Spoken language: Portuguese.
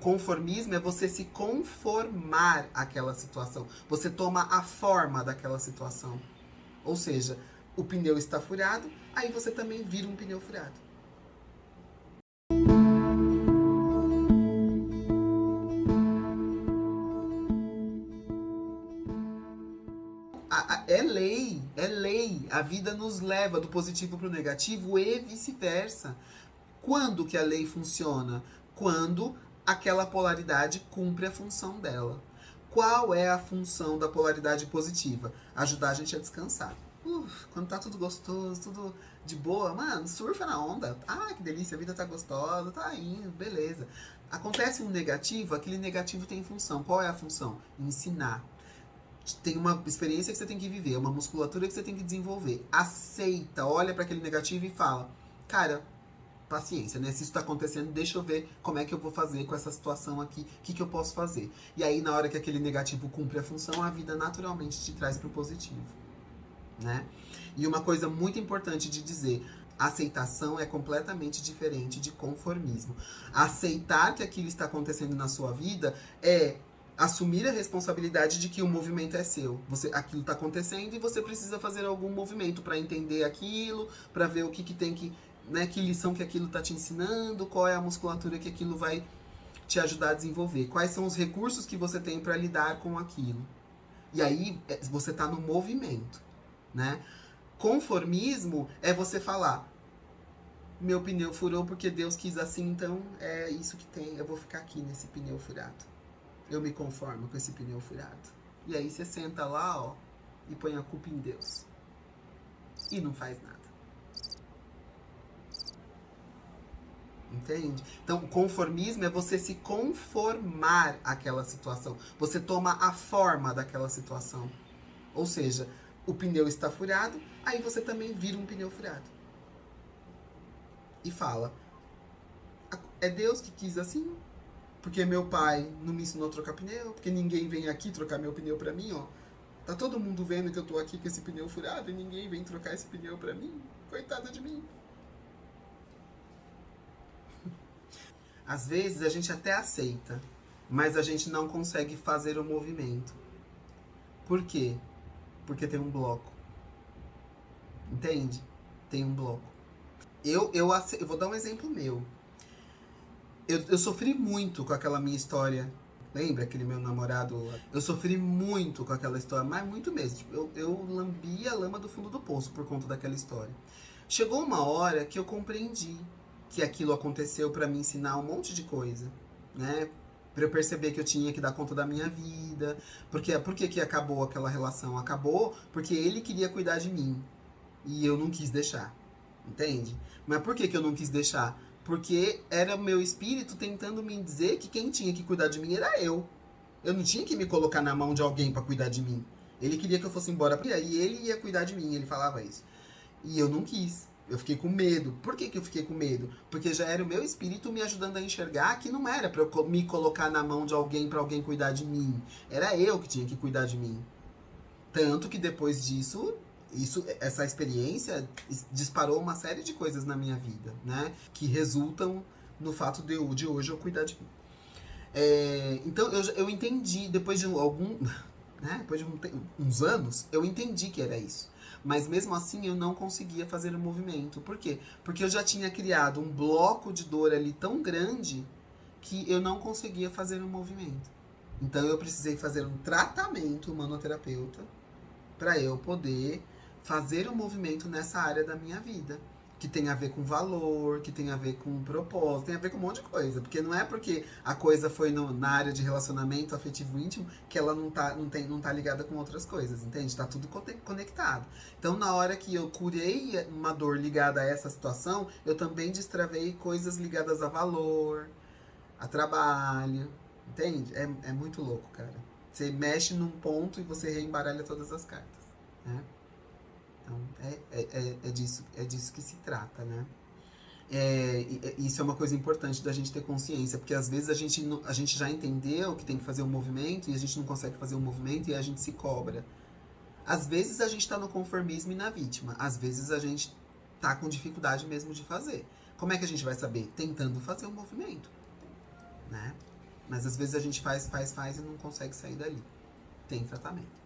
conformismo é você se conformar àquela situação. Você toma a forma daquela situação. Ou seja, o pneu está furado, aí você também vira um pneu furado. É lei, é lei. A vida nos leva do positivo para o negativo e vice-versa. Quando que a lei funciona? Quando aquela polaridade cumpre a função dela. Qual é a função da polaridade positiva? Ajudar a gente a descansar. Quando tá tudo gostoso, tudo de boa, mano, surfa na onda. Ah, que delícia, a vida tá gostosa, tá indo, beleza. Acontece um negativo, aquele negativo tem função. Qual é a função? Ensinar. Tem uma experiência que você tem que viver, uma musculatura que você tem que desenvolver. Aceita, olha para aquele negativo e fala: cara, paciência, né? Se isso tá acontecendo, deixa eu ver como é que eu vou fazer com essa situação aqui, o que eu posso fazer. E aí, na hora que aquele negativo cumpre a função, a vida naturalmente te traz pro positivo, né? E uma coisa muito importante de dizer: aceitação é completamente diferente de conformismo. Aceitar que aquilo está acontecendo na sua vida é assumir a responsabilidade de que o movimento é seu. Aquilo está acontecendo e você precisa fazer algum movimento para entender aquilo, para ver o que tem que, né, que lição que aquilo está te ensinando, qual é a musculatura que aquilo vai te ajudar a desenvolver, quais são os recursos que você tem para lidar com aquilo. E aí você está no movimento, né? Conformismo é você falar: meu pneu furou porque Deus quis assim, então é isso que tem, eu vou ficar aqui nesse pneu furado. Eu me conformo com esse pneu furado. E aí você senta lá, ó, e põe a culpa em Deus. E não faz nada. Entende? Então, o conformismo é você se conformar àquela situação. Você toma a forma daquela situação. Ou seja, o pneu está furado, aí você também vira um pneu furado. E fala: é Deus que quis assim? Porque meu pai não me ensinou a trocar pneu, porque ninguém vem aqui trocar meu pneu pra mim, ó. Tá todo mundo vendo que eu tô aqui com esse pneu furado e ninguém vem trocar esse pneu pra mim. Coitada de mim. Às vezes a gente até aceita, mas a gente não consegue fazer o movimento. Por quê? Porque tem um bloco. Entende? Tem um bloco. Eu vou dar um exemplo meu. Eu sofri muito com aquela minha história. Lembra aquele meu namorado? Eu sofri muito com aquela história, mas muito mesmo. Tipo, eu lambi a lama do fundo do poço por conta daquela história. Chegou uma hora que eu compreendi que aquilo aconteceu para me ensinar um monte de coisa, né? Pra eu perceber que eu tinha que dar conta da minha vida. Por que acabou aquela relação? Acabou porque ele queria cuidar de mim. E eu não quis deixar. Entende? Mas por que eu não quis deixar? Porque era o meu espírito tentando me dizer que quem tinha que cuidar de mim era eu. Eu não tinha que me colocar na mão de alguém para cuidar de mim. Ele queria que eu fosse embora e ele ia cuidar de mim, ele falava isso. E eu não quis. Eu fiquei com medo. Por que eu fiquei com medo? Porque já era o meu espírito me ajudando a enxergar que não era para eu me colocar na mão de alguém para alguém cuidar de mim. Era eu que tinha que cuidar de mim. Tanto que depois disso, essa experiência disparou uma série de coisas na minha vida, né? Que resultam no fato de hoje eu cuidar de mim. Então eu entendi, depois de uns anos, eu entendi que era isso. Mas mesmo assim eu não conseguia fazer o movimento. Por quê? Porque eu já tinha criado um bloco de dor ali tão grande que eu não conseguia fazer o movimento. Então eu precisei fazer um tratamento humanoterapeuta para eu poder fazer um movimento nessa área da minha vida. Que tem a ver com valor, que tem a ver com propósito, tem a ver com um monte de coisa. Porque não é porque a coisa foi na área de relacionamento afetivo íntimo que ela não tá ligada com outras coisas, entende? Tá tudo conectado. Então, na hora que eu curei uma dor ligada a essa situação, eu também destravei coisas ligadas a valor, a trabalho, entende? É muito louco, cara. Você mexe num ponto e você reembaralha todas as cartas, né? Então, é disso que se trata, né? Isso é uma coisa importante da gente ter consciência, porque às vezes a gente já entendeu que tem que fazer um movimento e a gente não consegue fazer um movimento e a gente se cobra. Às vezes a gente tá no conformismo e na vítima, às vezes a gente tá com dificuldade mesmo de fazer. Como é que a gente vai saber? Tentando fazer um movimento, né? Mas às vezes a gente faz e não consegue sair dali. Tem tratamento.